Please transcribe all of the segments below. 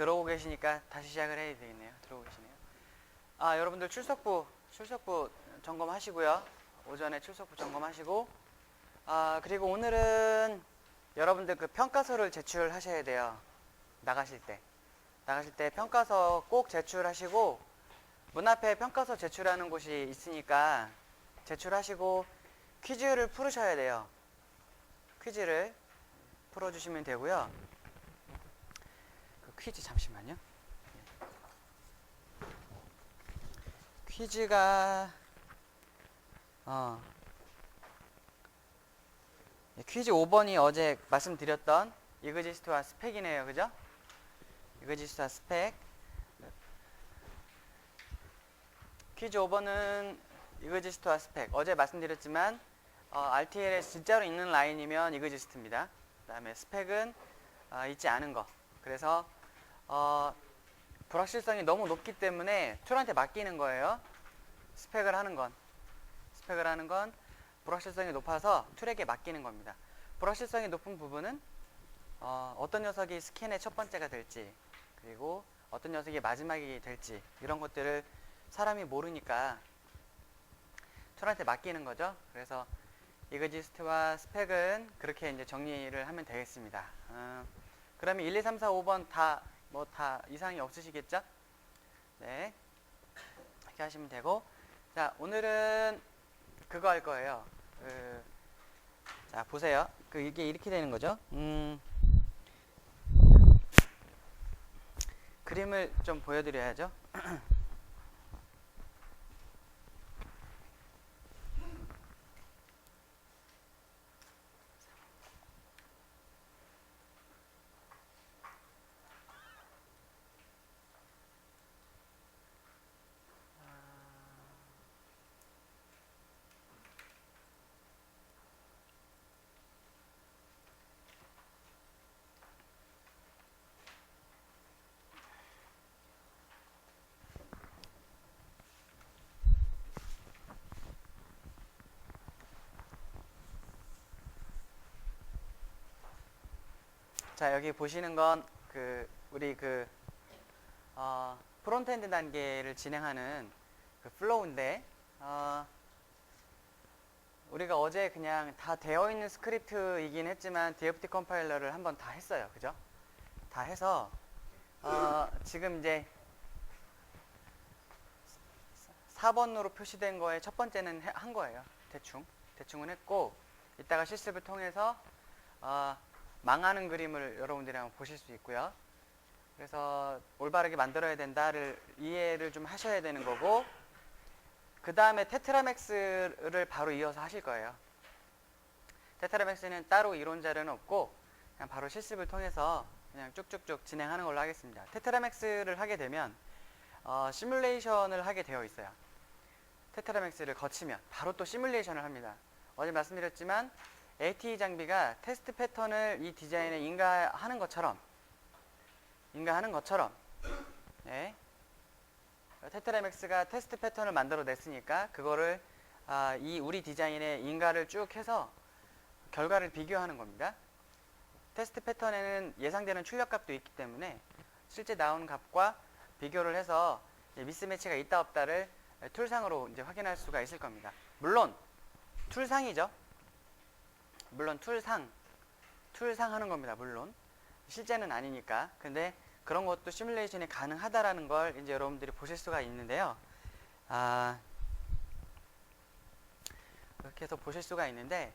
들어오고 계시니까 다시 시작을 해야 되겠네요. 들어오고 계시네요. 여러분들 출석부 점검하시고요. 오전에 출석부 점검하시고, 그리고 오늘은 여러분들 그 평가서를 제출하셔야 돼요. 나가실 때 평가서 꼭 제출하시고, 문 앞에 평가서 제출하는 곳이 있으니까 제출하시고 퀴즈를 풀으셔야 돼요. 퀴즈를 풀어주시면 되고요. 그 퀴즈 잠시만요. 퀴즈가 퀴즈 5번이 어제 말씀드렸던 이그지스트와 스펙이네요. 그죠? 이그지스트와 스펙. 퀴즈 5번은 이그지스트와 스펙. 어제 말씀드렸지만 RTL에 진짜로 있는 라인이면 이그지스트입니다. 그 다음에 스펙은 있지 않은 거. 그래서 불확실성이 너무 높기 때문에 툴한테 맡기는 거예요. 스펙을 하는 건 불확실성이 높아서 툴에게 맡기는 겁니다. 불확실성이 높은 부분은 어떤 녀석이 스캔의 첫 번째가 될지, 그리고 어떤 녀석이 마지막이 될지, 이런 것들을 사람이 모르니까 툴한테 맡기는 거죠. 그래서 이그지스트와 스펙은 그렇게 이제 정리를 하면 되겠습니다. 그러면 1, 2, 3, 4, 5번 다 이상이 없으시겠죠? 네. 이렇게 하시면 되고, 자, 오늘은 그거 할 거예요. 자, 보세요. 이게 이렇게 되는 거죠. 그림을 좀 보여드려야죠. 자, 여기 보시는 건 우리 프론트엔드 단계를 진행하는 그 플로우인데, 우리가 어제 그냥 다 되어 있는 스크립트이긴 했지만 DFT 컴파일러를 한번 다 했어요. 그죠? 다 해서 지금 이제 4번으로 표시된 거에 첫 번째는 한 거예요. 대충은 했고, 이따가 실습을 통해서 망하는 그림을 여러분들이 한번 보실 수 있고요. 그래서 올바르게 만들어야 된다를 이해를 좀 하셔야 되는 거고, 그 다음에 테트라맥스를 바로 이어서 하실 거예요. 테트라맥스는 따로 이론 자료는 없고 그냥 바로 실습을 통해서 그냥 쭉쭉쭉 진행하는 걸로 하겠습니다. 테트라맥스를 하게 되면 시뮬레이션을 하게 되어 있어요. 테트라맥스를 거치면 바로 또 시뮬레이션을 합니다. 어제 말씀드렸지만 ATE 장비가 테스트 패턴을 이 디자인에 인가하는 것처럼 네. 테트라맥스가 테스트 패턴을 만들어 냈으니까 그거를 이 우리 디자인에 인가를 쭉 해서 결과를 비교하는 겁니다. 테스트 패턴에는 예상되는 출력값도 있기 때문에 실제 나온 값과 비교를 해서 미스매치가 있다 없다를 툴상으로 이제 확인할 수가 있을 겁니다. 물론 툴상이죠. 물론 툴상 하는 겁니다. 물론 실제는 아니니까. 근데 그런 것도 시뮬레이션이 가능하다라는 걸 이제 여러분들이 보실 수가 있는데요. 이렇게 해서 보실 수가 있는데,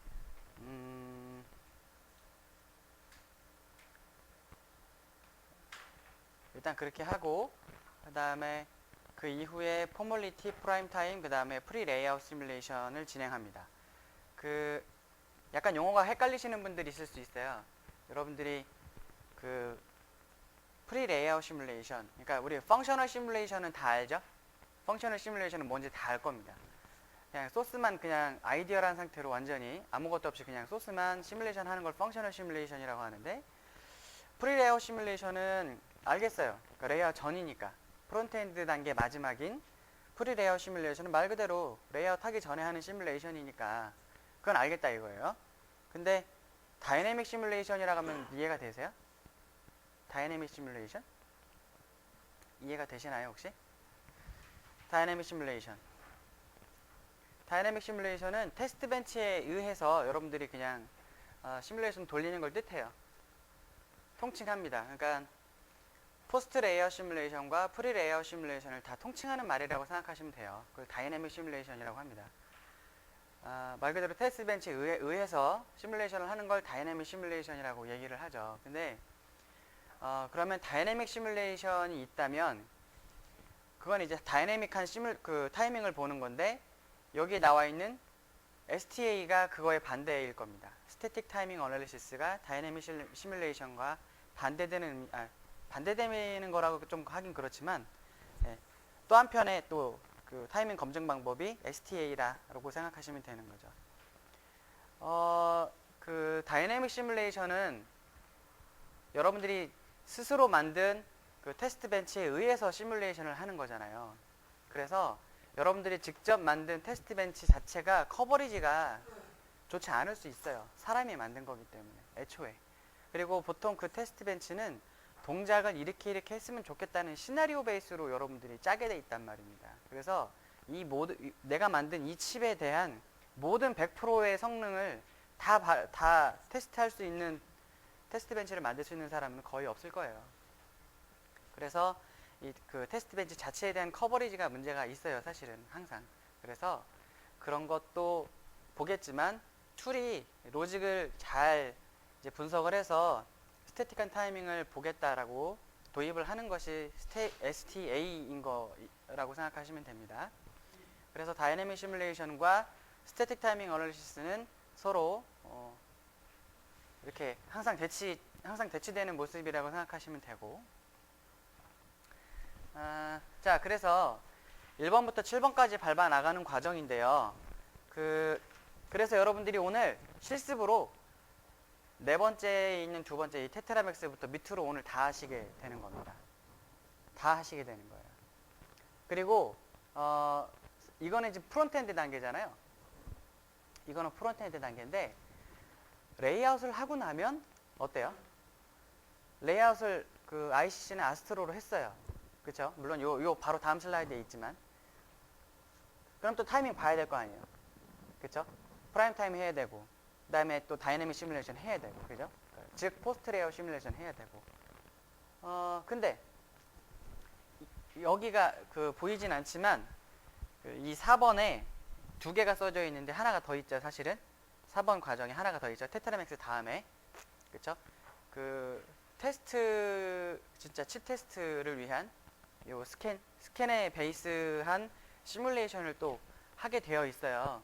일단 그렇게 하고, 그 다음에 그 이후에 포멀리티, 프라임 타임, 그 다음에 프리 레이아웃 시뮬레이션을 진행합니다. 약간 용어가 헷갈리시는 분들이 있을 수 있어요. 여러분들이 프리 레이아웃 시뮬레이션, 그러니까 우리 펑셔널 시뮬레이션은 다 알죠? 펑셔널 시뮬레이션은 뭔지 다 알 겁니다. 그냥 소스만 그냥 아이디어란 상태로 완전히 아무것도 없이 그냥 소스만 시뮬레이션 하는 걸 펑셔널 시뮬레이션이라고 하는데, 프리 레이아웃 시뮬레이션은 알겠어요. 그러니까 레이아웃 전이니까. 프론트엔드 단계 마지막인 프리 레이아웃 시뮬레이션은 말 그대로 레이아웃 하기 전에 하는 시뮬레이션이니까 그건 알겠다 이거예요. 근데 다이내믹 시뮬레이션이라고 하면 이해가 되세요? 다이내믹 시뮬레이션? 이해가 되시나요, 혹시? 다이내믹 시뮬레이션. 다이내믹 시뮬레이션은 테스트 벤치에 의해서 여러분들이 그냥 시뮬레이션 돌리는 걸 뜻해요. 통칭합니다. 그러니까 포스트 레이아웃 시뮬레이션과 프리 레이아웃 시뮬레이션을 다 통칭하는 말이라고 생각하시면 돼요. 그걸 다이내믹 시뮬레이션이라고 합니다. 말 그대로 테스트 벤치에 의해서 시뮬레이션을 하는 걸 다이내믹 시뮬레이션이라고 얘기를 하죠. 근데 그러면 다이내믹 시뮬레이션이 있다면 그건 이제 다이내믹한 그 타이밍을 보는 건데 여기에 나와 있는 STA가 그거의 반대일 겁니다. 스태틱 타이밍 어널리시스가 다이내믹 시뮬레이션과 반대되는 거라고 좀 하긴 그렇지만 예, 또 한편에 또 그 타이밍 검증 방법이 STA라고 생각하시면 되는 거죠. 그 다이내믹 시뮬레이션은 여러분들이 스스로 만든 그 테스트 벤치에 의해서 시뮬레이션을 하는 거잖아요. 그래서 여러분들이 직접 만든 테스트 벤치 자체가 커버리지가 좋지 않을 수 있어요. 사람이 만든 거기 때문에 애초에. 그리고 보통 그 테스트 벤치는 동작을 이렇게 했으면 좋겠다는 시나리오 베이스로 여러분들이 짜게 돼 있단 말입니다. 그래서 내가 만든 이 칩에 대한 모든 100%의 성능을 다 테스트할 수 있는 테스트 벤치를 만들 수 있는 사람은 거의 없을 거예요. 그래서 그 테스트 벤치 자체에 대한 커버리지가 문제가 있어요, 사실은 항상. 그래서 그런 것도 보겠지만 툴이 로직을 잘 이제 분석을 해서 스태틱한 타이밍을 보겠다라고 도입을 하는 것이 STA인 거라고 생각하시면 됩니다. 그래서 다이내믹 시뮬레이션과 스태틱 타이밍 어널리시스는 서로 이렇게 항상 대치되는 모습이라고 생각하시면 되고, 자, 그래서 1번부터 7번까지 밟아 나가는 과정인데요. 그래서 여러분들이 오늘 실습으로 네 번째에 있는 두 번째 이 테트라맥스부터 밑으로 오늘 다 하시게 되는 겁니다. 다 하시게 되는 거예요. 그리고 이거는 이제 프론트엔드 단계잖아요. 이거는 프론트엔드 단계인데 레이아웃을 하고 나면 어때요? 레이아웃을 그 ICC는 아스트로로 했어요. 그렇죠? 물론 요 바로 다음 슬라이드에 있지만 그럼 또 타이밍 봐야 될 거 아니에요. 그렇죠? 프라임 타임 해야 되고 그 다음에 또 다이내믹 시뮬레이션 해야 되고, 그죠? 즉, 포스트 레이아웃 시뮬레이션 해야 되고. 근데, 여기가 보이진 않지만, 이 4번에 두 개가 써져 있는데 하나가 더 있죠, 사실은. 4번 과정에 하나가 더 있죠. 테트라맥스 다음에. 그쵸? 진짜 칩 테스트를 위한 요 스캔에 베이스한 시뮬레이션을 또 하게 되어 있어요.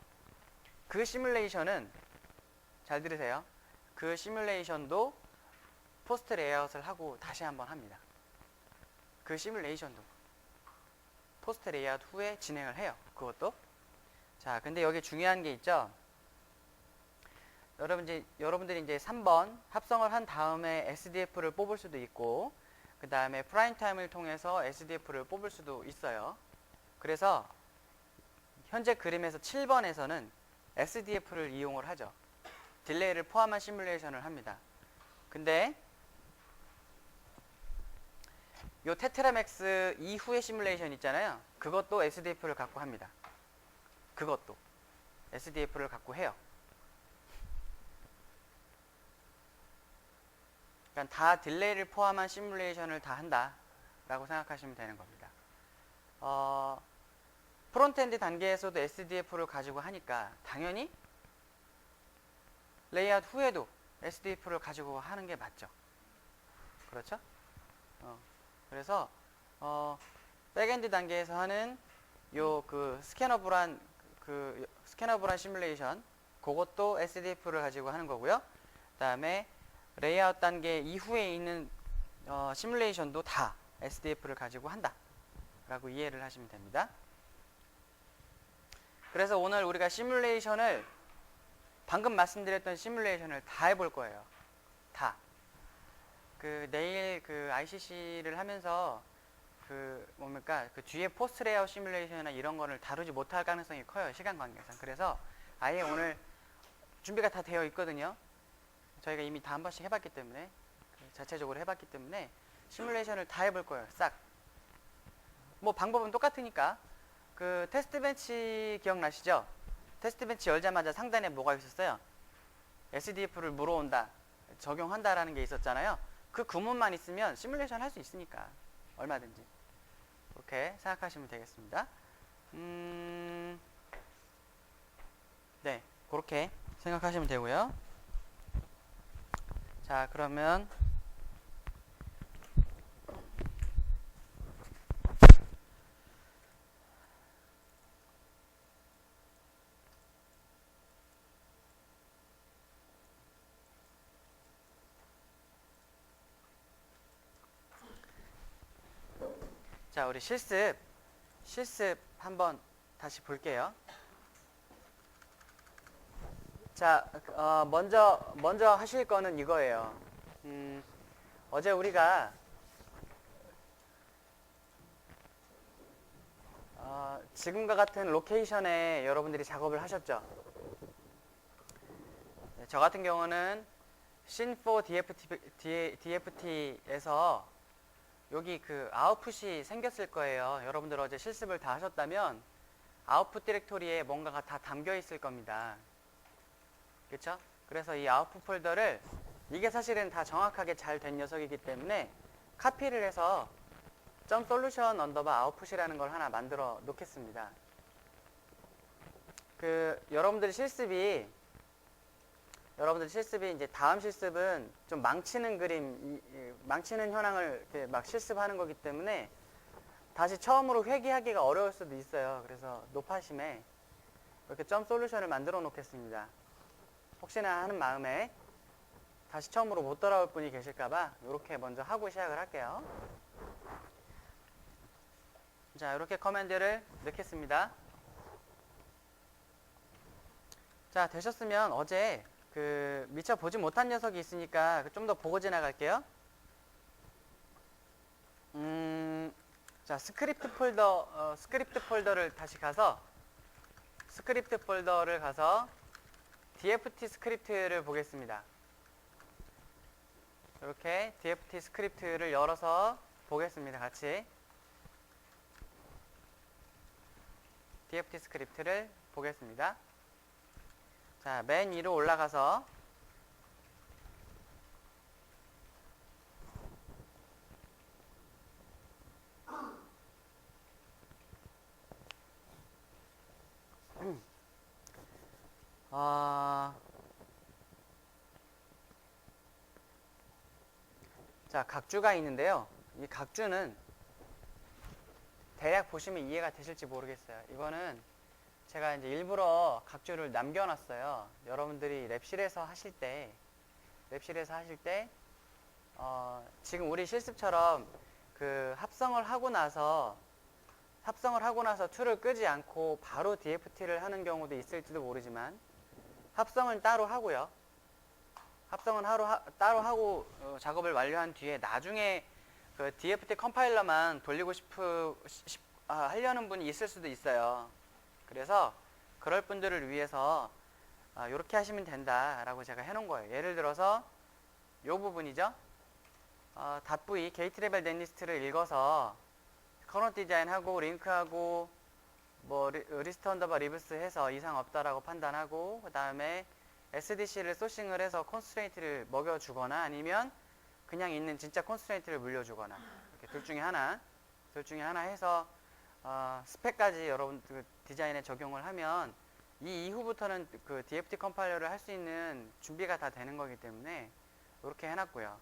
그 시뮬레이션은 잘 들으세요. 그 시뮬레이션도 포스트 레이아웃을 하고 다시 한번 합니다. 그 시뮬레이션도 포스트 레이아웃 후에 진행을 해요. 그것도. 자, 근데 여기 중요한 게 있죠. 여러분들이 이제 3번 합성을 한 다음에 SDF를 뽑을 수도 있고, 그 다음에 프라임 타임을 통해서 SDF를 뽑을 수도 있어요. 그래서 현재 그림에서 7번에서는 SDF를 이용을 하죠. 딜레이를 포함한 시뮬레이션을 합니다. 근데 요 테트라맥스 이후의 시뮬레이션 있잖아요. 그것도 SDF를 갖고 합니다. 그것도 SDF를 갖고 해요. 그러니까 다 딜레이를 포함한 시뮬레이션을 다 한다라고 생각하시면 되는 겁니다. 프론트엔드 단계에서도 SDF를 가지고 하니까 당연히 레이아웃 후에도 SDF를 가지고 하는 게 맞죠. 그렇죠? 그래서 백엔드 단계에서 하는 요 스캐너블한 시뮬레이션, 그것도 SDF를 가지고 하는 거고요. 그다음에 레이아웃 단계 이후에 있는 시뮬레이션도 다 SDF를 가지고 한다라고 이해를 하시면 됩니다. 그래서 오늘 우리가 시뮬레이션을 방금 말씀드렸던 시뮬레이션을 다 해볼 거예요. 다. 내일 ICC를 하면서 뒤에 포스트 레이아웃 시뮬레이션이나 이런 거를 다루지 못할 가능성이 커요. 시간 관계상. 그래서 아예 오늘 준비가 다 되어 있거든요. 저희가 이미 다 한 번씩 해봤기 때문에, 자체적으로 해봤기 때문에 시뮬레이션을 다 해볼 거예요. 싹. 뭐 방법은 똑같으니까 그 테스트 벤치 기억나시죠? 테스트 벤치 열자마자 상단에 뭐가 있었어요? SDF를 물어온다, 적용한다라는 게 있었잖아요. 그 구문만 있으면 시뮬레이션 할 수 있으니까 얼마든지 그렇게 생각하시면 되겠습니다. 네, 그렇게 생각하시면 되고요. 자, 그러면 자, 우리 실습 한번 다시 볼게요. 자, 먼저 하실 거는 이거예요. 어제 우리가 지금과 같은 로케이션에 여러분들이 작업을 하셨죠. 네, 저 같은 경우는 Sin4 DFT에서 여기 그 아웃풋이 생겼을 거예요. 여러분들 어제 실습을 다 하셨다면 아웃풋 디렉토리에 뭔가가 다 담겨 있을 겁니다. 그렇죠? 그래서 이 아웃풋 폴더를, 이게 사실은 다 정확하게 잘 된 녀석이기 때문에 카피를 해서 .solution _ output이라는 걸 하나 만들어 놓겠습니다. 여러분들 실습이 이제 다음 실습은 좀 망치는 망치는 현황을 이렇게 막 실습하는 거기 때문에 다시 처음으로 회귀하기가 어려울 수도 있어요. 그래서 노파심에 이렇게 .solution을 만들어 놓겠습니다. 혹시나 하는 마음에 다시 처음으로 못 돌아올 분이 계실까봐 이렇게 먼저 하고 시작을 할게요. 자, 이렇게 커맨드를 넣겠습니다. 자, 되셨으면 어제 미처 보지 못한 녀석이 있으니까 좀 더 보고 지나갈게요. 자, 스크립트 폴더를 다시 가서 DFT 스크립트를 보겠습니다. 이렇게 DFT 스크립트를 열어서 보겠습니다. 같이 DFT 스크립트를 보겠습니다. 자, 맨 위로 올라가서 자, 각주가 있는데요. 이 각주는 대략 보시면 이해가 되실지 모르겠어요. 이거는 제가 이제 일부러 각주를 남겨놨어요. 여러분들이 랩실에서 하실 때 지금 우리 실습처럼 합성을 하고 나서 툴을 끄지 않고 바로 DFT를 하는 경우도 있을지도 모르지만, 합성은 따로 하고요. 따로 하고 작업을 완료한 뒤에 나중에 DFT 컴파일러만 돌리고 하려는 분이 있을 수도 있어요. 그래서 그럴 분들을 위해서 이렇게 하시면 된다라고 제가 해놓은 거예요. 예를 들어서 이 부분이죠. .v 게이트 레벨 넷리스트를 읽어서 커널 디자인하고 링크하고 뭐 리스트 언더바 리브스 해서 이상 없다라고 판단하고, 그 다음에 SDC를 소싱을 해서 컨스트레인트를 먹여주거나 아니면 그냥 있는 진짜 컨스트레인트를 물려주거나, 이렇게 둘 중에 하나 해서 스펙까지 여러분들 디자인에 적용을 하면 이 이후부터는 DFT 컴파일러를 할 수 있는 준비가 다 되는 거기 때문에 이렇게 해놨고요.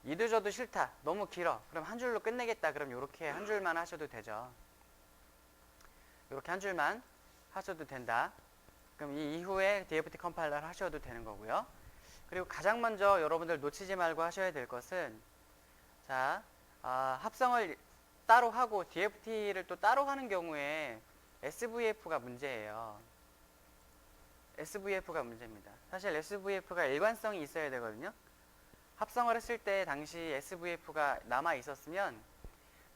이도저도 싫다, 너무 길어, 그럼 한 줄로 끝내겠다, 그럼 이렇게 한 줄만 하셔도 되죠. 이렇게 한 줄만 하셔도 된다. 그럼 이 이후에 DFT 컴파일러를 하셔도 되는 거고요. 그리고 가장 먼저 여러분들 놓치지 말고 하셔야 될 것은, 자, 합성을 따로 하고 DFT를 또 따로 하는 경우에 SVF가 문제예요. SVF가 문제입니다. 사실 SVF가 일관성이 있어야 되거든요. 합성을 했을 때 당시 SVF가 남아 있었으면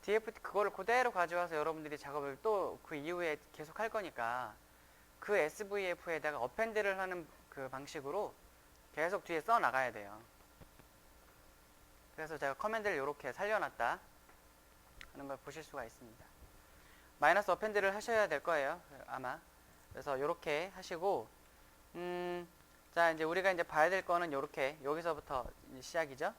DFT 그거를 그대로 가져와서 여러분들이 작업을 또 그 이후에 계속 할 거니까 그 SVF에다가 어펜드를 하는 그 방식으로 계속 뒤에 써 나가야 돼요. 그래서 제가 커맨드를 이렇게 살려놨다 하는 걸 보실 수가 있습니다. 마이너스 어펜드를 하셔야 될 거예요. 아마. 그래서 요렇게 하시고, 자, 이제 우리가 이제 봐야 될 거는 요렇게, 여기서부터 시작이죠.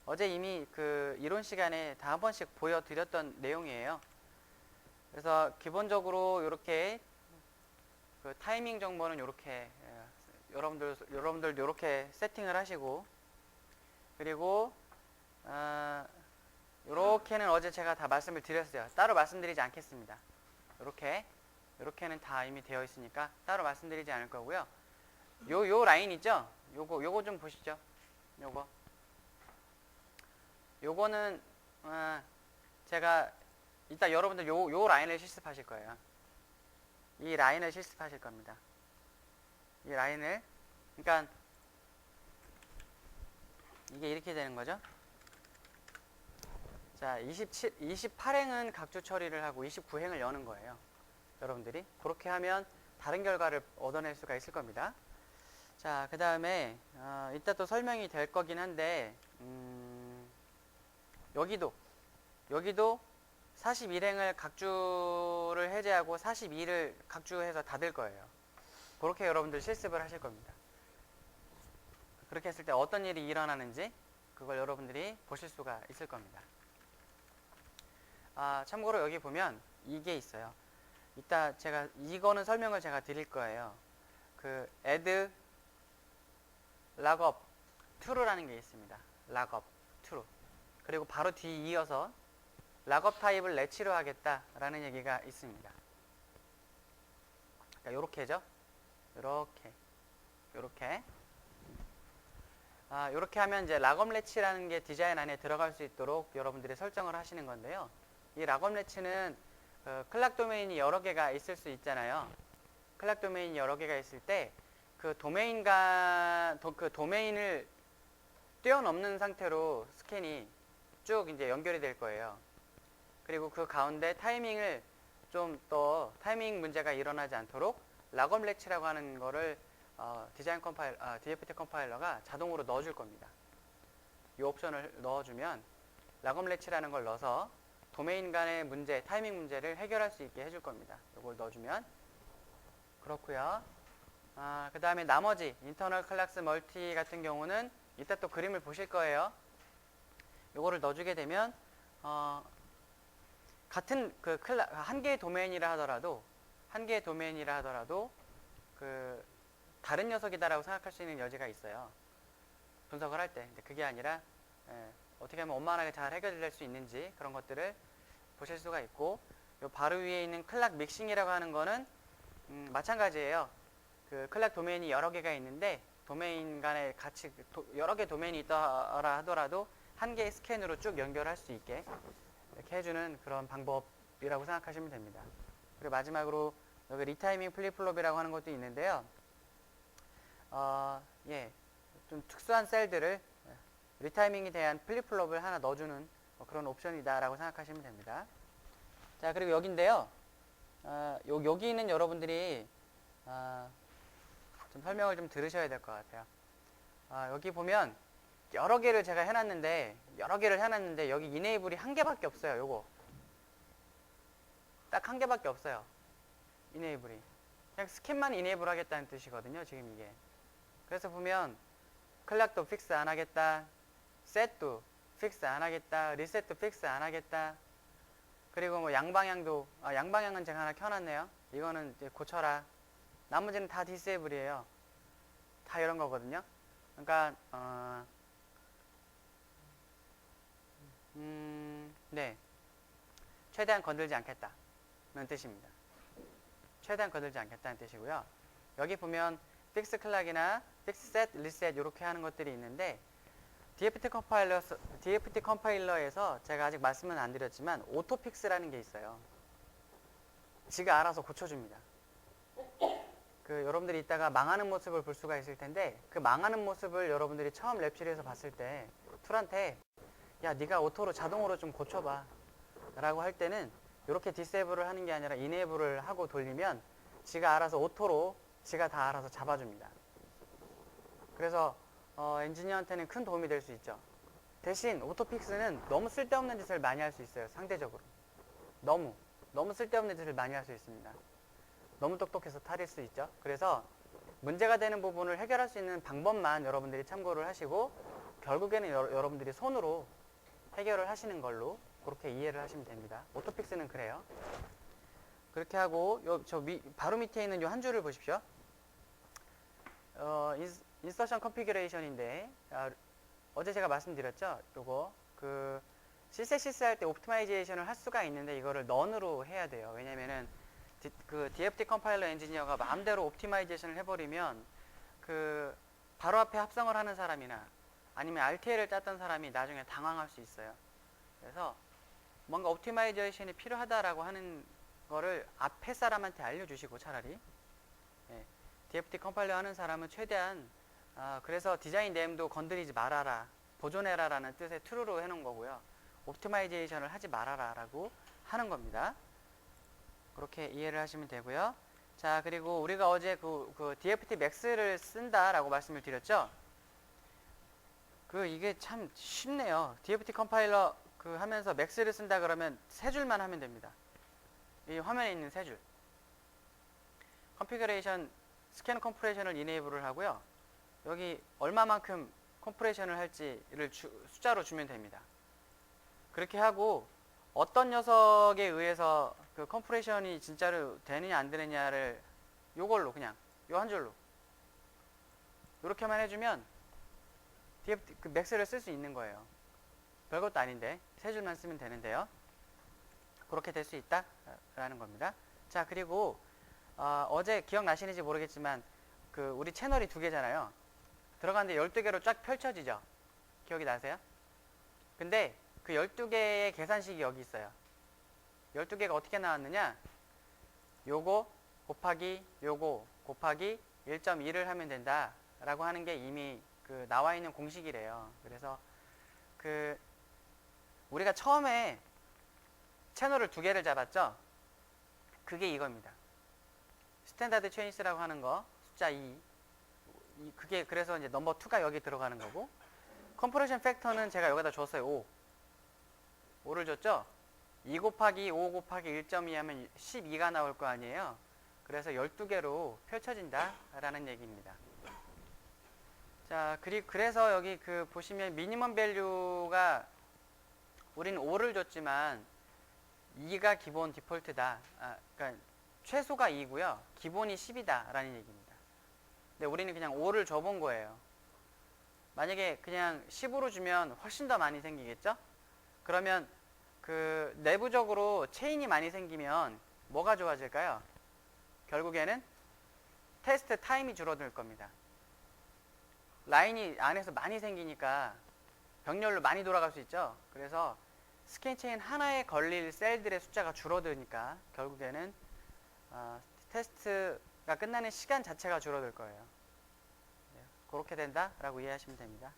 어제 이미 그 이론 시간에 다 한 번씩 보여드렸던 내용이에요. 그래서 기본적으로 요렇게 그 타이밍 정보는 요렇게 여러분들 요렇게 세팅을 하시고, 그리고 요렇게는 어제 제가 다 말씀을 드렸어요. 따로 말씀드리지 않겠습니다. 요렇게는 다 이미 되어 있으니까 따로 말씀드리지 않을 거고요. 요 라인 있죠? 요거 좀 보시죠. 요거는 제가 이따 여러분들 요 라인을 실습하실 거예요. 이 라인을 실습하실 겁니다. 이 라인을, 그러니까 이게 이렇게 되는 거죠. 자, 28행은 각주 처리를 하고 29행을 여는 거예요. 여러분들이 그렇게 하면 다른 결과를 얻어낼 수가 있을 겁니다. 자, 그 다음에 이따 또 설명이 될 거긴 한데, 여기도 41행을 각주를 해제하고 42를 각주해서 닫을 거예요. 그렇게 여러분들 실습을 하실 겁니다. 그렇게 했을 때 어떤 일이 일어나는지 그걸 여러분들이 보실 수가 있을 겁니다. 참고로 여기 보면 이게 있어요. 이따 이거는 설명을 제가 드릴 거예요. 그 add lookup true라는 게 있습니다. lookup true. 그리고 바로 뒤 이어서 lookup 타입을 렛치로 하겠다라는 얘기가 있습니다. 그러니까 요렇게죠. 요렇게 하면 이제 lookup 렛치라는 게 디자인 안에 들어갈 수 있도록 여러분들이 설정을 하시는 건데요. 이 lookup 렛치는 클락 도메인이 여러 개가 있을 수 있잖아요. 클락 도메인이 여러 개가 있을 때 그 도메인을 뛰어넘는 상태로 스캔이 쭉 이제 연결이 될 거예요. 그리고 그 가운데 타이밍을 좀 더 타이밍 문제가 일어나지 않도록 lookup 렛치라고 하는 거를 DFT 컴파일러가 자동으로 넣어줄 겁니다. 이 옵션을 넣어주면 lookup 렛치라는 걸 넣어서 도메인 간의 문제, 타이밍 문제를 해결할 수 있게 해줄 겁니다. 이걸 넣어주면 그렇고요. 그 다음에 나머지 인터널 클래스 멀티 같은 경우는 이따 또 그림을 보실 거예요. 요거를 넣어주게 되면 같은 한 개의 도메인이라 하더라도 그 다른 녀석이다라고 생각할 수 있는 여지가 있어요. 분석을 할 때. 근데 그게 아니라 어떻게 하면 원만하게 잘 해결될 수 있는지 그런 것들을 보실 수가 있고, 요 바로 위에 있는 클락 믹싱이라고 하는 거는 마찬가지예요. 그 클락 도메인이 여러 개가 있는데 도메인 간에 같이 여러 개 도메인이 있더라 하더라도 한 개의 스캔으로 쭉 연결할 수 있게 이렇게 해주는 그런 방법이라고 생각하시면 됩니다. 그리고 마지막으로 여기 리타이밍 플립플롭이라고 하는 것도 있는데요. 좀 특수한 셀들을 리타이밍에 대한 플립플롭을 하나 넣어주는 그런 옵션이다라고 생각하시면 됩니다. 자, 그리고 여기인데요. 여기는 여러분들이 좀 설명을 좀 들으셔야 될 것 같아요. 여기 보면 여러 개를 제가 해놨는데 여기 이네이블이 한 개밖에 없어요. 요거 딱 한 개밖에 없어요. 이네이블이 그냥 스캔만 이네이블 하겠다는 뜻이거든요. 지금 이게. 그래서 보면 클락도 픽스 안 하겠다, 셋도 픽스 안 하겠다, 리셋도 픽스 안 하겠다. 그리고 뭐 양방향은 제가 하나 켜놨네요. 이거는 이제 고쳐라. 나머지는 다 디세이블이에요. 다 이런 거거든요. 그러니까 네, 최대한 건들지 않겠다는 뜻입니다. 최대한 건들지 않겠다는 뜻이고요. 여기 보면 픽스 클락이나 픽스 셋, 리셋 이렇게 하는 것들이 있는데 DFT 컴파일러에서 제가 아직 말씀은 안 드렸지만 오토픽스라는 게 있어요. 지가 알아서 고쳐줍니다. 여러분들이 이따가 망하는 모습을 볼 수가 있을 텐데 그 망하는 모습을 여러분들이 처음 랩실에서 봤을 때 툴한테 야, 네가 오토로 자동으로 좀 고쳐봐 라고 할 때는 이렇게 디세이블을 하는 게 아니라 이네이블을 하고 돌리면 지가 알아서 오토로 지가 다 알아서 잡아줍니다. 그래서 엔지니어한테는 큰 도움이 될 수 있죠. 대신 오토픽스는 너무 쓸데없는 짓을 많이 할 수 있어요. 상대적으로 너무 너무 쓸데없는 짓을 많이 할 수 있습니다. 너무 똑똑해서 탈일 수 있죠. 그래서 문제가 되는 부분을 해결할 수 있는 방법만 여러분들이 참고를 하시고 결국에는 여러분들이 손으로 해결을 하시는 걸로 그렇게 이해를 하시면 됩니다. 오토픽스는 그래요. 그렇게 하고 바로 밑에 있는 이 한 줄을 보십시오. 인서션 컨피규레이션인데 어제 제가 말씀드렸죠. 요거 그 시세시스 할 때 옵티마이제이션을 할 수가 있는데 이거를 none으로 해야 돼요. 왜냐면은 그 DFT 컴파일러 엔지니어가 마음대로 옵티마이제이션을 해버리면 그 바로 앞에 합성을 하는 사람이나 아니면 RTL을 짰던 사람이 나중에 당황할 수 있어요. 그래서 뭔가 옵티마이제이션이 필요하다라고 하는 거를 앞에 사람한테 알려주시고 차라리 DFT 컴파일러 하는 사람은 최대한 그래서 디자인 네임도 건드리지 말아라, 보존해라 라는 뜻의 true로 해놓은 거고요. 옵티마이제이션을 하지 말아라 라고 하는 겁니다. 그렇게 이해를 하시면 되고요. 자, 그리고 우리가 어제 그 DFT Max를 쓴다라고 말씀을 드렸죠. 이게 참 쉽네요. DFT 컴파일러 하면서 Max를 쓴다 그러면 세 줄만 하면 됩니다. 이 화면에 있는 세 줄. 컨피그레이션 스캔 컴프레션을 이네이블을 하고요. 여기 얼마만큼 컴프레션을 할지를 숫자로 주면 됩니다. 그렇게 하고 어떤 녀석에 의해서 그 컴프레션이 진짜로 되느냐 안 되느냐를 요걸로 그냥 요 한 줄로 이렇게만 해주면 DFT 그 맥스를 쓸 수 있는 거예요. 별것도 아닌데 세 줄만 쓰면 되는데요. 그렇게 될 수 있다라는 겁니다. 자, 그리고 어제 기억나시는지 모르겠지만 우리 채널이 두 개잖아요. 들어갔는데 12개로 쫙 펼쳐지죠. 기억이 나세요? 근데 그 12개의 계산식이 여기 있어요. 12개가 어떻게 나왔느냐? 요거 곱하기 요거 곱하기 1.2를 하면 된다 라고 하는 게 이미 나와 있는 공식이래요. 그래서 우리가 처음에 채널을 두 개를 잡았죠? 그게 이겁니다. 스탠다드 체인스라고 하는 거 숫자 2 그게 그래서 이제 넘버 2가 여기 들어가는 거고 컴프레션 팩터는 제가 여기다 줬어요. 5를 줬죠? 2 곱하기 5 곱하기 1.2 하면 12가 나올 거 아니에요. 그래서 12개로 펼쳐진다 라는 얘기입니다. 자, 그래서 여기 보시면 미니멈 밸류가 우리는 5를 줬지만 2가 기본 디폴트다. 그러니까 최소가 2고요. 기본이 10이다 라는 얘기입니다. 근데 우리는 그냥 5를 줘본 거예요. 만약에 그냥 10으로 주면 훨씬 더 많이 생기겠죠? 그러면 내부적으로 체인이 많이 생기면 뭐가 좋아질까요? 결국에는 테스트 타임이 줄어들 겁니다. 라인이 안에서 많이 생기니까 병렬로 많이 돌아갈 수 있죠. 그래서 스캔 체인 하나에 걸릴 셀들의 숫자가 줄어드니까 결국에는 테스트가 끝나는 시간 자체가 줄어들 거예요. 그렇게 된다라고 이해하시면 됩니다.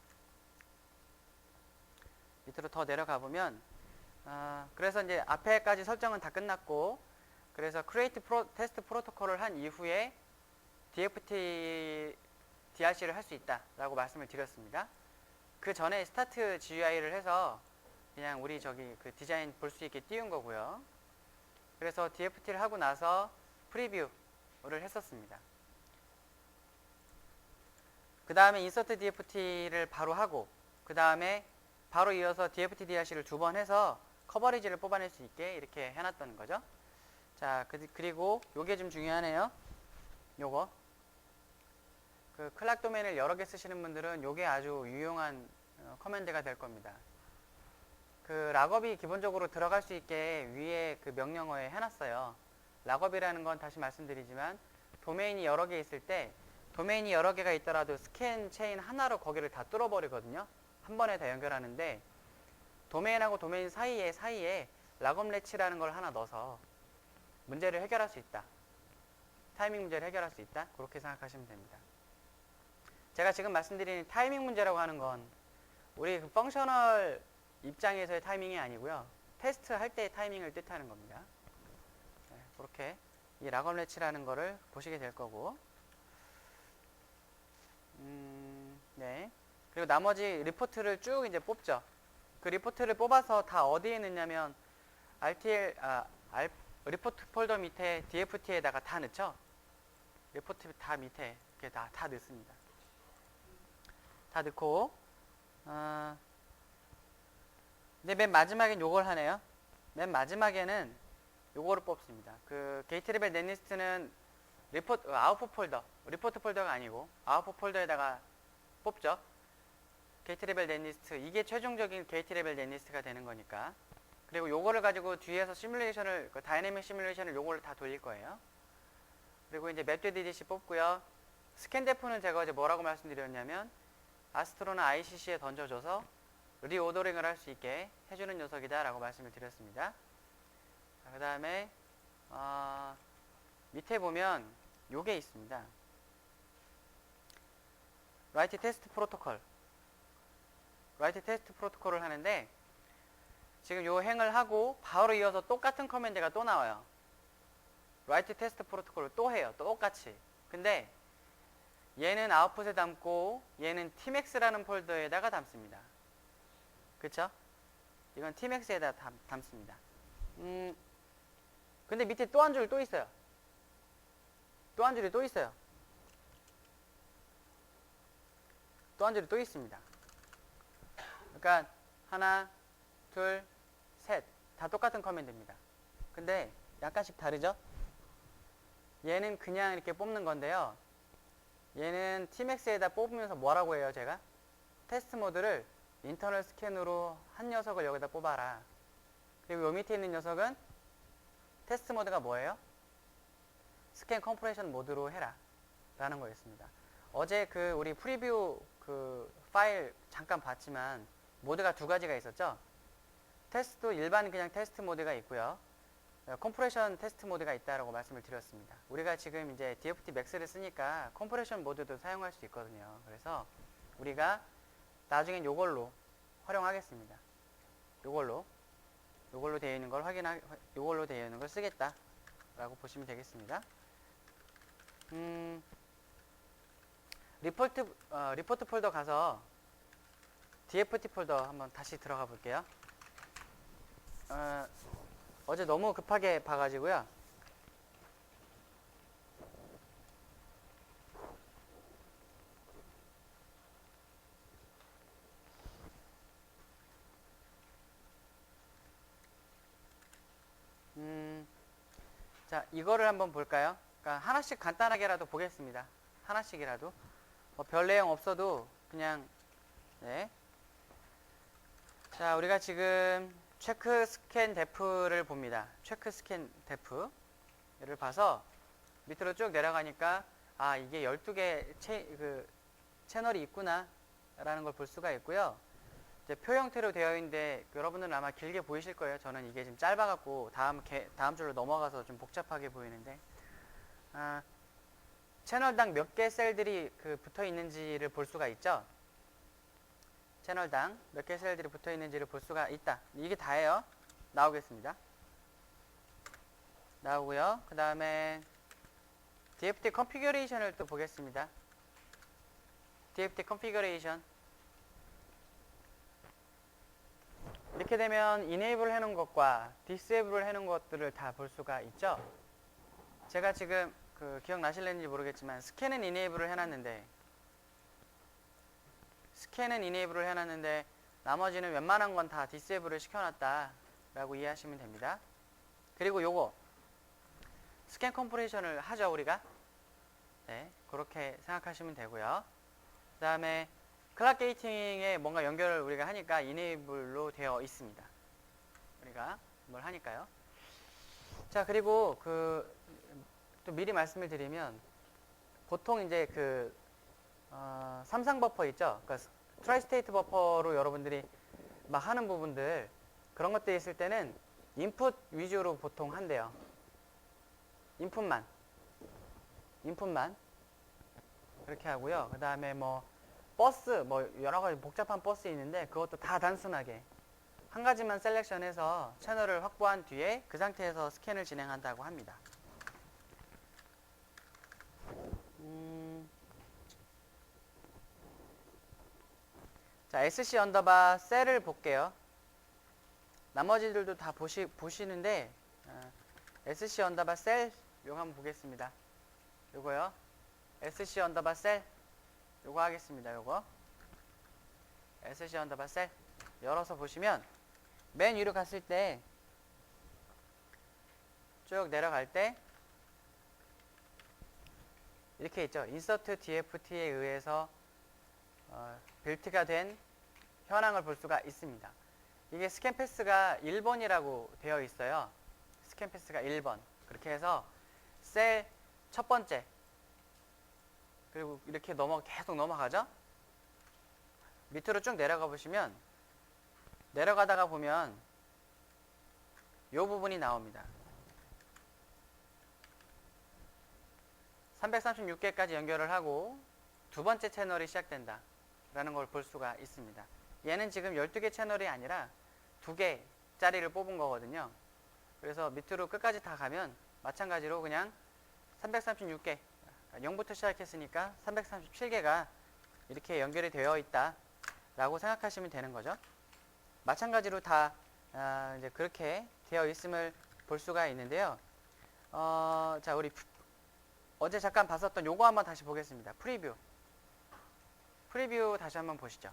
밑으로 더 내려가 보면 그래서 이제 앞에까지 설정은 다 끝났고 그래서 create 테스트 프로토콜을 한 이후에 DFT DRC를 할 수 있다라고 말씀을 드렸습니다. 그 전에 스타트 GUI를 해서 그냥 우리 디자인 볼 수 있게 띄운 거고요. 그래서 DFT를 하고 나서 프리뷰를 했었습니다. 그 다음에 인서트 DFT를 바로 하고 그 다음에 바로 이어서 DFT DRC를 2번 해서 커버리지를 뽑아낼 수 있게 이렇게 해놨던 거죠. 자, 그리고 요게 좀 중요하네요. 요거 클락 도메인을 여러 개 쓰시는 분들은 요게 아주 유용한 커맨드가 될 겁니다. 락업이 기본적으로 들어갈 수 있게 위에 명령어에 해놨어요. 락업이라는 건 다시 말씀드리지만 도메인이 여러 개 있을 때 도메인이 여러 개가 있더라도 스캔 체인 하나로 거기를 다 뚫어버리거든요. 한 번에 다 연결하는데 도메인하고 도메인 사이에 락업 래치라는 걸 하나 넣어서 문제를 해결할 수 있다. 타이밍 문제를 해결할 수 있다. 그렇게 생각하시면 됩니다. 제가 지금 말씀드리는 타이밍 문제라고 하는 건 우리 펑셔널 입장에서의 타이밍이 아니고요. 테스트 할 때의 타이밍을 뜻하는 겁니다. 네, 그렇게 이 락업 래치라는 거를 보시게 될 거고 네. 그리고 나머지 리포트를 쭉 이제 뽑죠. 그 리포트를 뽑아서 다 어디에 넣냐면 RTL, 리포트 폴더 밑에 DFT에다가 다 넣죠. 리포트 다 밑에 이렇게 다 넣습니다. 다 넣고 근데 맨 마지막엔 요걸 하네요. 맨 마지막에는 요거를 뽑습니다. 그 게이트 레벨 넷리스트는 아웃풋 폴더, 리포트 폴더가 아니고 아웃풋 폴더에다가 뽑죠. 게이트 레벨 넷리스트, 이게 최종적인 게이트 레벨 넷리스트가 되는 거니까. 그리고 요거를 가지고 뒤에서 시뮬레이션을, 그 다이내믹 시뮬레이션을 요거를 다 돌릴 거예요. 그리고 이제 맵2DDC 뽑고요. 스캔데프는 제가 이제 뭐라고 말씀드렸냐면 아스트로나 ICC에 던져줘서 리오더링을 할 수 있게 해주는 녀석이다 라고 말씀을 드렸습니다. 그 다음에 밑에 보면 요게 있습니다. 라이트 테스트 프로토콜. 라이트 테스트 프로토콜을 하는데 지금 요 행을 하고 바로 이어서 똑같은 커맨드가 또 나와요. 라이트 테스트 프로토콜을 또 해요. 똑같이. 근데 얘는 아웃풋에 담고 얘는 tmax라는 폴더에다가 담습니다. 그쵸? 이건 tmax에다 담습니다. 근데 밑에 또 한 줄 또 있어요. 또 한 줄이 또 있어요. 또 한 줄이 또 있습니다. 그러니까 하나, 둘, 셋. 다 똑같은 커맨드입니다. 근데 약간씩 다르죠? 얘는 그냥 이렇게 뽑는 건데요. 얘는 tmax에다 뽑으면서 뭐라고 해요, 제가? 테스트 모드를 인터널 스캔으로 한 녀석을 여기다 뽑아라. 그리고 요 밑에 있는 녀석은 테스트 모드가 뭐예요? 스캔 컴프레션 모드로 해라. 라는 거였습니다. 어제 그 우리 프리뷰 그 파일 잠깐 봤지만 모드가 두 가지가 있었죠? 테스트, 일반 그냥 테스트 모드가 있고요. 컴프레션 테스트 모드가 있다라고 말씀을 드렸습니다. 우리가 지금 이제 DFT Max를 쓰니까 컴프레션 모드도 사용할 수 있거든요. 그래서 우리가 나중엔 요걸로 활용하겠습니다. 요걸로 되어 있는 걸 요걸로 되어 있는 걸 쓰겠다라고 보시면 되겠습니다. 리포트 폴더 가서 DFT 폴더 한번 다시 들어가 볼게요. 어제 너무 급하게 봐가지고요. 자, 이거를 한번 볼까요? 그러니까 하나씩 간단하게라도 보겠습니다. 하나씩이라도. 뭐 별 내용 없어도 그냥, 네. 자, 우리가 지금 체크 스캔 데프를 봅니다. 체크 스캔 데프를 봐서 밑으로 쭉 내려가니까 아, 이게 12개 채널이 있구나 라는 걸 볼 수가 있고요. 이제 표 형태로 되어 있는데 여러분들은 아마 길게 보이실 거예요. 저는 이게 지금 짧아갖고 다음 줄로 넘어가서 좀 복잡하게 보이는데 채널당 몇 개 셀들이 붙어 있는지를 볼 수가 있죠. 채널당 몇 개 셀들이 붙어 있는지를 볼 수가 있다. 이게 다예요. 나오겠습니다. 나오고요. 그 다음에 DFT 컨피규레이션을 또 보겠습니다. DFT 컨피규레이션. 이렇게 되면 enable 해놓은 것과 disable 해놓은 것들을 다 볼 수가 있죠. 제가 지금 기억나실는지 모르겠지만 스캔은 enable을 해놨는데 나머지는 웬만한 건 다 disable을 시켜놨다 라고 이해하시면 됩니다. 그리고 요거 스캔 컴프레이션을 하죠, 우리가. 네, 그렇게 생각하시면 되고요. 그 다음에 클락 게이팅에 뭔가 연결을 우리가 하니까 enable로 되어 있습니다. 우리가 뭘 하니까요. 자, 그리고 또 미리 말씀을 드리면 보통 이제 삼상 버퍼 있죠. 그러니까 트라이스테이트 버퍼로 여러분들이 막 하는 부분들 그런 것들이 있을 때는 인풋 위주로 보통 한대요. 인풋만 그렇게 하고요. 그 다음에 뭐 버스, 뭐 여러 가지 복잡한 버스 있는데 그것도 다 단순하게 한 가지만 셀렉션해서 채널을 확보한 뒤에 그 상태에서 스캔을 진행한다고 합니다. 자, SC 언더바 셀을 볼게요. 나머지들도 다 보시는데 sc 언더바 셀 요거 한번 보겠습니다. 요거요. sc 언더바 셀 요거 하겠습니다. 요거 sc 언더바 셀 열어서 보시면 맨 위로 갔을 때 쭉 내려갈 때 이렇게 있죠. 인서트 DFT에 의해서 빌트가 된 현황을 볼 수가 있습니다. 이게 스캔 패스가 1번이라고 되어 있어요. 스캔 패스가 1번. 그렇게 해서 셀 첫 번째 그리고 이렇게 계속 넘어가죠. 밑으로 쭉 내려가 보시면 내려가다가 보면 이 부분이 나옵니다. 336개까지 연결을 하고 두 번째 채널이 시작된다 라는 걸 볼 수가 있습니다. 얘는 지금 12개 채널이 아니라 2개짜리를 뽑은 거거든요. 그래서 밑으로 끝까지 다 가면 마찬가지로 그냥 336개 0부터 시작했으니까 337개가 이렇게 연결이 되어 있다 라고 생각하시면 되는 거죠. 마찬가지로 다 이제 그렇게 되어 있음을 볼 수가 있는데요. 자, 우리 어제 잠깐 봤었던 요거 한번 다시 보겠습니다. 프리뷰 다시 한번 보시죠.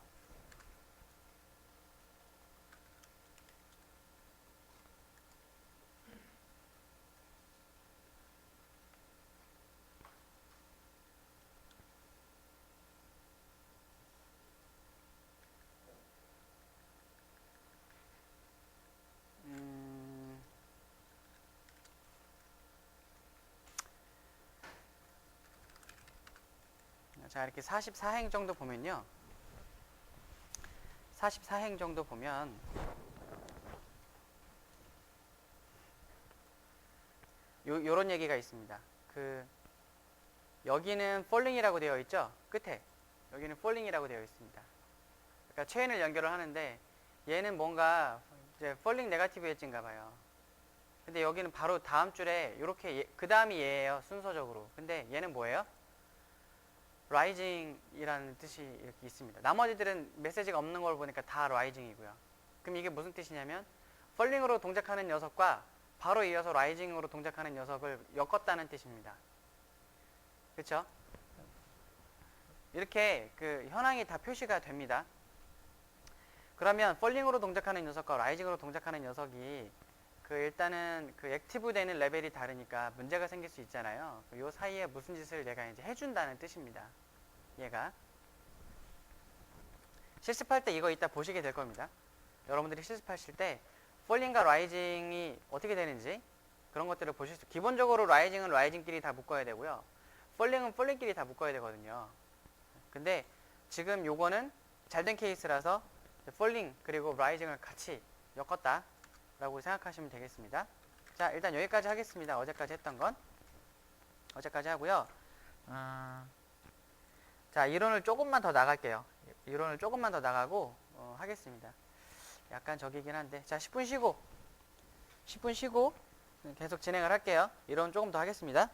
자, 이렇게 44행 정도 보면요. 44행 정도 보면 요런 얘기가 있습니다. 여기는 폴링이라고 되어 있죠. 끝에 여기는 폴링이라고 되어 있습니다. 그러니까 체인을 연결을 하는데 얘는 뭔가 이제 폴링 네거티브 엣지인가 봐요. 근데 여기는 바로 다음 줄에 이렇게 그 다음이 얘예요. 순서적으로. 근데 얘는 뭐예요? 라이징이라는 뜻이 이렇게 있습니다. 나머지들은 메시지가 없는 걸 보니까 다 라이징이고요. 그럼 이게 무슨 뜻이냐면 폴링으로 동작하는 녀석과 바로 이어서 라이징으로 동작하는 녀석을 엮었다는 뜻입니다. 그렇죠? 이렇게 현황이 다 표시가 됩니다. 그러면 폴링으로 동작하는 녀석과 라이징으로 동작하는 녀석이 일단은 액티브 되는 레벨이 다르니까 문제가 생길 수 있잖아요. 요 사이에 무슨 짓을 얘가 이제 해준다는 뜻입니다. 얘가 실습할 때 이거 이따 보시게 될 겁니다. 여러분들이 실습하실 때 폴링과 라이징이 어떻게 되는지 그런 것들을 보실 수. 기본적으로 라이징은 라이징끼리 다 묶어야 되고요. 폴링은 폴링끼리 다 묶어야 되거든요. 근데 지금 요거는 잘된 케이스라서 폴링 그리고 라이징을 같이 엮었다 라고 생각하시면 되겠습니다. 자, 일단 여기까지 하겠습니다. 어제까지 했던 건 어제까지 하고요. 자, 이론을 조금만 더 나갈게요. 이론을 조금만 더 나가고 하겠습니다. 약간 저기긴 한데, 자, 10분 쉬고 계속 진행을 할게요. 이론 조금 더 하겠습니다.